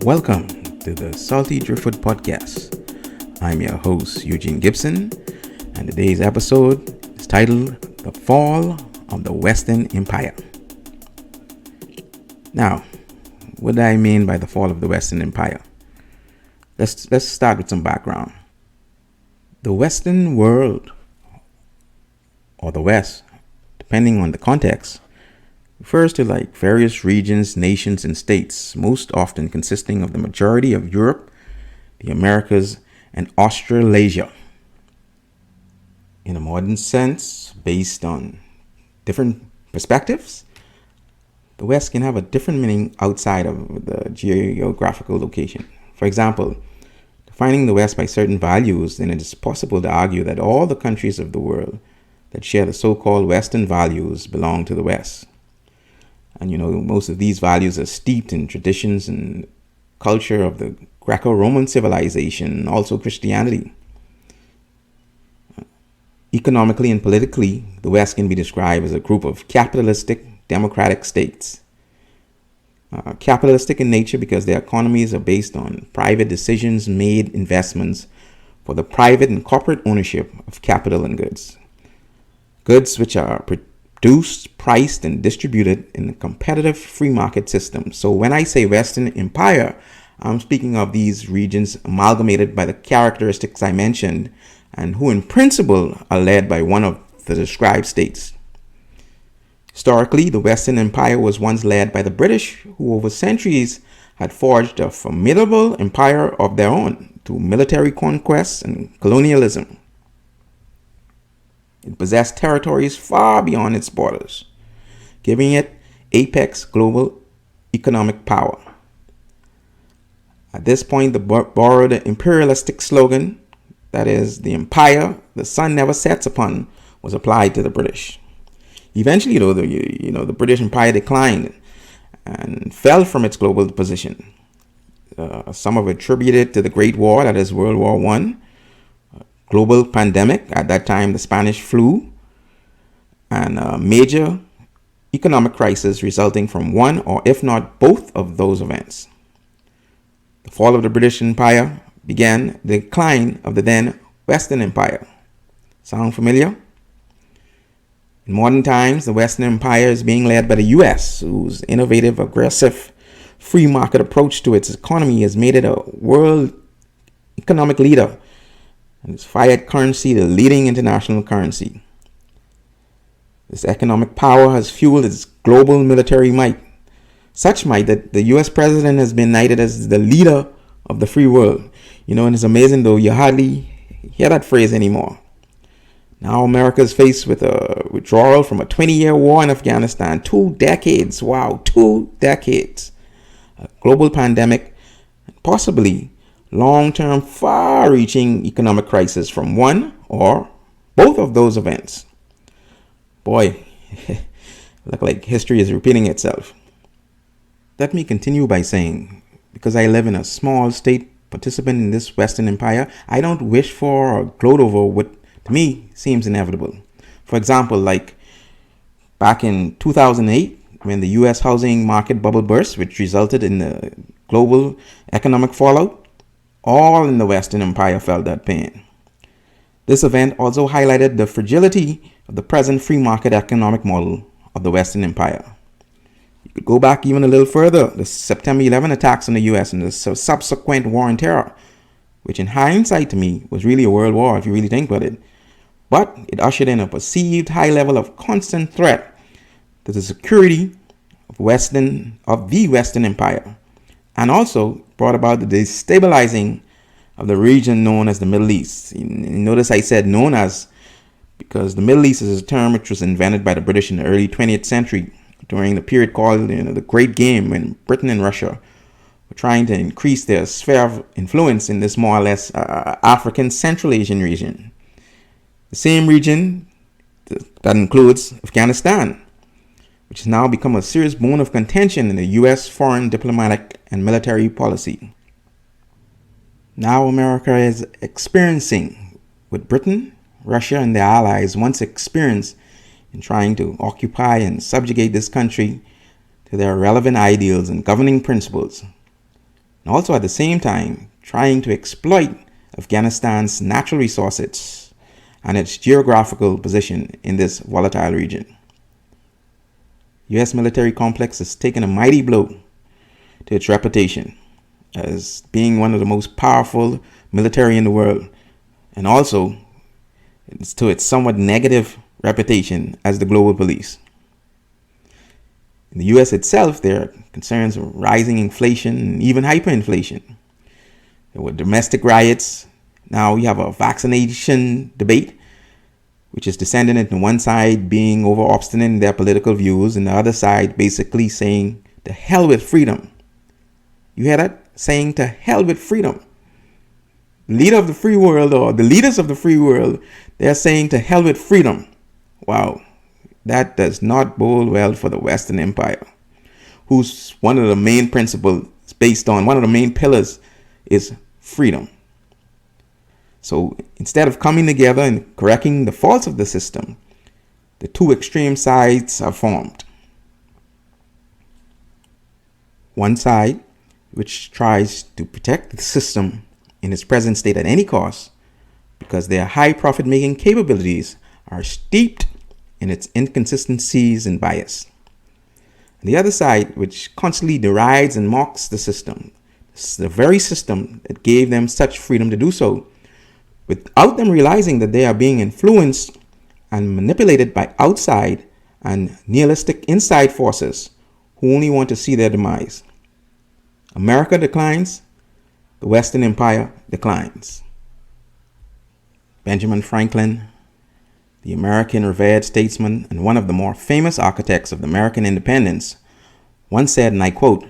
Welcome to the Salty Driftwood Podcast. I'm your host, Eugene Gibson, and today's episode is titled The Fall of the Western Empire. Now, what do I mean by the fall of the Western Empire? Let's start with some background. The Western world, or the West, depending on the context, refers to various regions, nations, and states, most often consisting of the majority of Europe, the Americas, and Australasia. In a modern sense, based on different perspectives, the West can have a different meaning outside of the geographical location. For example, defining the West by certain values, then it is possible to argue that all the countries of the world that share the so-called Western values belong to the West. And most of these values are steeped in traditions and culture of the Greco-Roman civilization and also Christianity. Economically and politically, the West can be described as a group of capitalistic, democratic states. Capitalistic in nature because their economies are based on private decisions made investments for the private and corporate ownership of capital and goods. Goods which are produced, priced, and distributed in a competitive free market system. So when I say Western Empire, I'm speaking of these regions amalgamated by the characteristics I mentioned and who in principle are led by one of the described states. Historically, the Western Empire was once led by the British, who over centuries had forged a formidable empire of their own through military conquests and colonialism. It possessed territories far beyond its borders, giving it apex global economic power. At this point, the borrowed imperialistic slogan, that is, the empire the sun never sets upon, was applied to the British. Eventually, though, the British Empire declined and fell from its global position. Some of it attributed to the Great War, that is World War I, global pandemic, at that time the Spanish flu, and a major economic crisis resulting from one or if not both of those events. The fall of the British Empire began the decline of the then Western Empire. Sound familiar? In modern times, the Western Empire is being led by the US, whose innovative, aggressive, free market approach to its economy has made it a world economic leader, and its fiat currency the leading international currency. This economic power has fueled its global military might, such might that the US president has been knighted as the leader of the free world. And it's amazing, though, you hardly hear that phrase anymore. Now America is faced with a withdrawal from a 20-year war in Afghanistan. 2 decades, wow, 2 decades. A global pandemic, and possibly long-term, far-reaching economic crisis from one or both of those events. Boy, look like history is repeating itself. Let me continue by saying, because I live in a small state participant in this Western Empire, I don't wish for or gloat over what to me seems inevitable. For example, back in 2008, when the US housing market bubble burst, which resulted in the global economic fallout, all in the Western Empire felt that pain. This event also highlighted the fragility of the present free market economic model of the Western Empire. You could go back even a little further, the September 11 attacks on the US and the subsequent war on terror, which in hindsight to me was really a world war if you really think about it. But it ushered in a perceived high level of constant threat to the security of the Western Empire, and also brought about the destabilizing of the region known as the Middle East. Notice I said known as, because the Middle East is a term which was invented by the British in the early 20th century during the period called the Great Game, when Britain and Russia were trying to increase their sphere of influence in this more or less African Central Asian region. The same region that includes Afghanistan, which has now become a serious bone of contention in the U.S. foreign diplomatic and military policy. Now America is experiencing what Britain, Russia, and their allies once experienced in trying to occupy and subjugate this country to their relevant ideals and governing principles. and also at the same time trying to exploit Afghanistan's natural resources and its geographical position in this volatile region. U.S. military complex has taken a mighty blow to its reputation as being one of the most powerful military in the world, and also to its somewhat negative reputation as the global police. In the U.S. itself, there are concerns of rising inflation and even hyperinflation. There were domestic riots. Now we have a vaccination debate, which is descending into one side being over obstinate in their political views and the other side basically saying, to hell with freedom. You hear that? Saying to hell with freedom. Leader of the free world, or the leaders of the free world, they're saying to hell with freedom. Wow, that does not bode well for the Western Empire, whose one of the main principles based on, one of the main pillars is freedom. So instead of coming together and correcting the faults of the system, the two extreme sides are formed. One side, which tries to protect the system in its present state at any cost, because their high profit-making capabilities are steeped in its inconsistencies and bias. And the other side, which constantly derides and mocks the system, the very system that gave them such freedom to do so, without them realizing that they are being influenced and manipulated by outside and nihilistic inside forces who only want to see their demise. America declines, the Western Empire declines. Benjamin Franklin, the American revered statesman and one of the more famous architects of the American independence, once said, and I quote,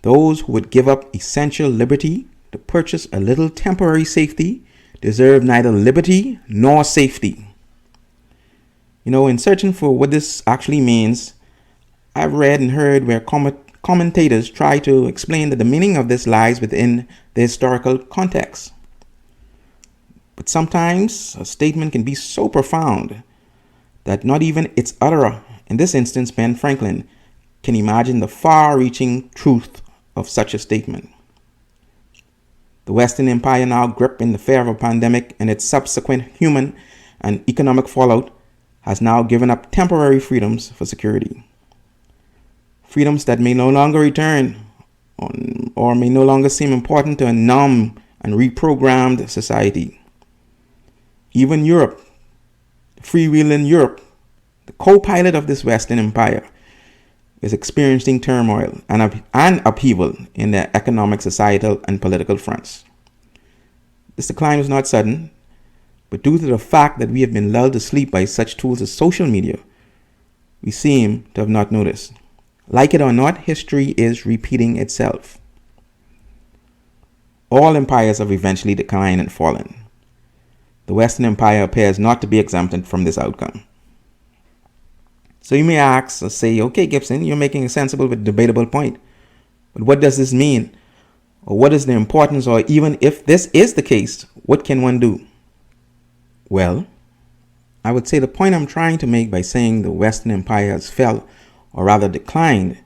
"Those who would give up essential liberty to purchase a little temporary safety deserve neither liberty nor safety." You know, in searching for what this actually means, I've read and heard where commentators try to explain that the meaning of this lies within the historical context. But sometimes a statement can be so profound that not even its utterer, in this instance Ben Franklin, can imagine the far-reaching truth of such a statement. The Western Empire, now gripped in the fear of a pandemic and its subsequent human and economic fallout, has now given up temporary freedoms for security. Freedoms that may no longer return or may no longer seem important to a numb and reprogrammed society. Even Europe, freewheeling Europe, the co-pilot of this Western Empire, is experiencing turmoil and upheaval in their economic, societal, and political fronts. This decline is not sudden, but due to the fact that we have been lulled to sleep by such tools as social media, we seem to have not noticed. Like it or not, history is repeating itself. All empires have eventually declined and fallen. The Western Empire appears not to be exempted from this outcome. So you may ask or say, okay, Gibson, you're making a sensible but debatable point. But what does this mean? Or what is the importance? Or even if this is the case, what can one do? Well, I would say the point I'm trying to make by saying the Western Empire has fell, or rather declined,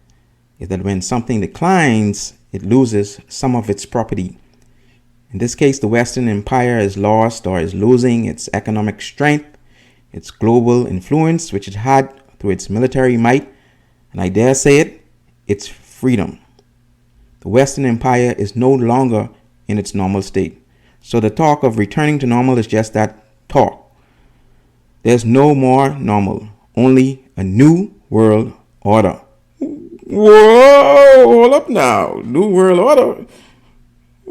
is that when something declines, it loses some of its property. In this case, the Western Empire is lost or is losing its economic strength, its global influence, which it had through its military might, and I dare say it, its freedom. The Western Empire is no longer in its normal state. So the talk of returning to normal is just that, talk. There's no more normal, only a new world order. Whoa, hold up now. New world order?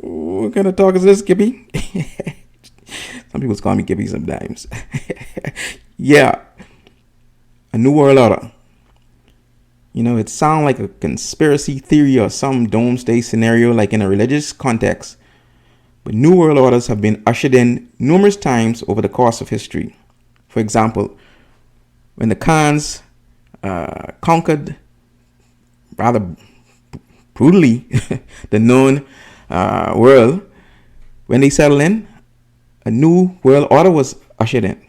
What kind of talk is this, Gibby? Some people call me Gibby sometimes. Yeah. A new world order. You know, it sounds like a conspiracy theory or some doomsday scenario like in a religious context. But new world orders have been ushered in numerous times over the course of history. For example, when the Khans conquered rather brutally the known world, when they settled in, a new world order was ushered in.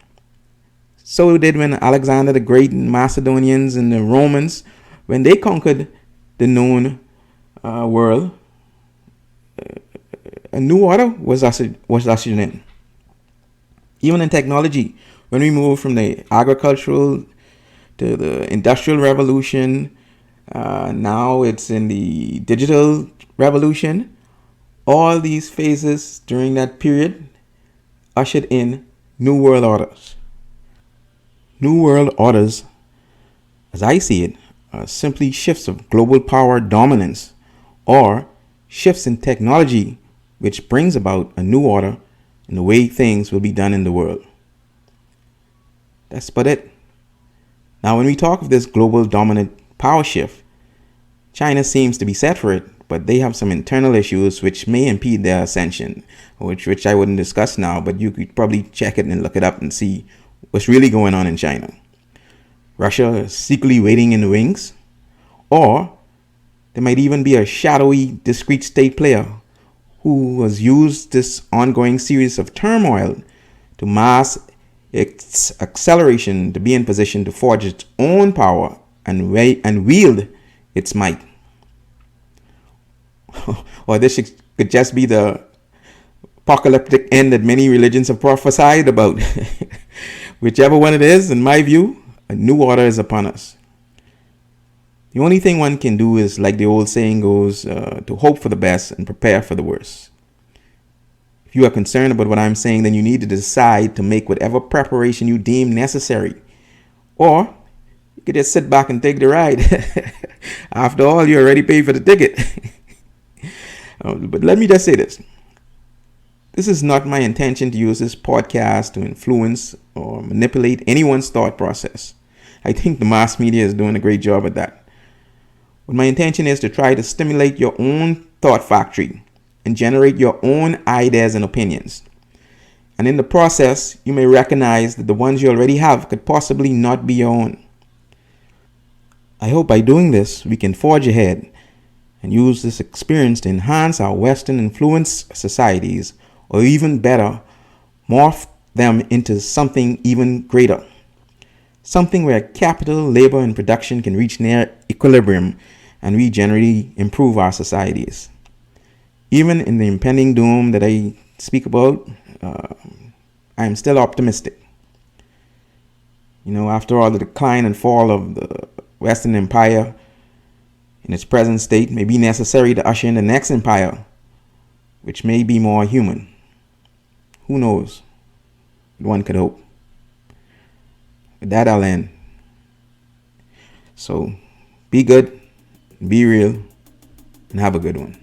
So did when Alexander the Great and Macedonians and the Romans, when they conquered the known world, a new order was ushered in. Even in technology, when we move from the agricultural to the industrial revolution, now it's in the digital revolution. All these phases during that period ushered in new world orders. New world orders, as I see it, are simply shifts of global power dominance or shifts in technology which brings about a new order in the way things will be done in the world. That's about it. Now, when we talk of this global dominant power shift, China seems to be set for it, but they have some internal issues which may impede their ascension, which I wouldn't discuss now, but you could probably check it and look it up and see what's really going on in China. Russia is secretly waiting in the wings, or there might even be a shadowy, discreet state player who has used this ongoing series of turmoil to mass its acceleration to be in position to forge its own power and wield its might. Or this could just be the apocalyptic end that many religions have prophesied about. Whichever one it is, in my view, a new order is upon us. The only thing one can do is, like the old saying goes, to hope for the best and prepare for the worst. If you are concerned about what I'm saying, then you need to decide to make whatever preparation you deem necessary. Or you could just sit back and take the ride. After all, you already paid for the ticket. But let me just say this. This is not my intention to use this podcast to influence or manipulate anyone's thought process. I think the mass media is doing a great job at that. But my intention is to try to stimulate your own thought factory and generate your own ideas and opinions. And in the process, you may recognize that the ones you already have could possibly not be your own. I hope by doing this, we can forge ahead and use this experience to enhance our Western influenced societies, or even better, morph them into something even greater. Something where capital, labor, and production can reach near equilibrium and we generally improve our societies. Even in the impending doom that I speak about, I am still optimistic. After all, the decline and fall of the Western Empire in its present state may be necessary to usher in the next empire, which may be more human. Who knows? One could hope. With that, I'll end. So, be good, be real, and have a good one.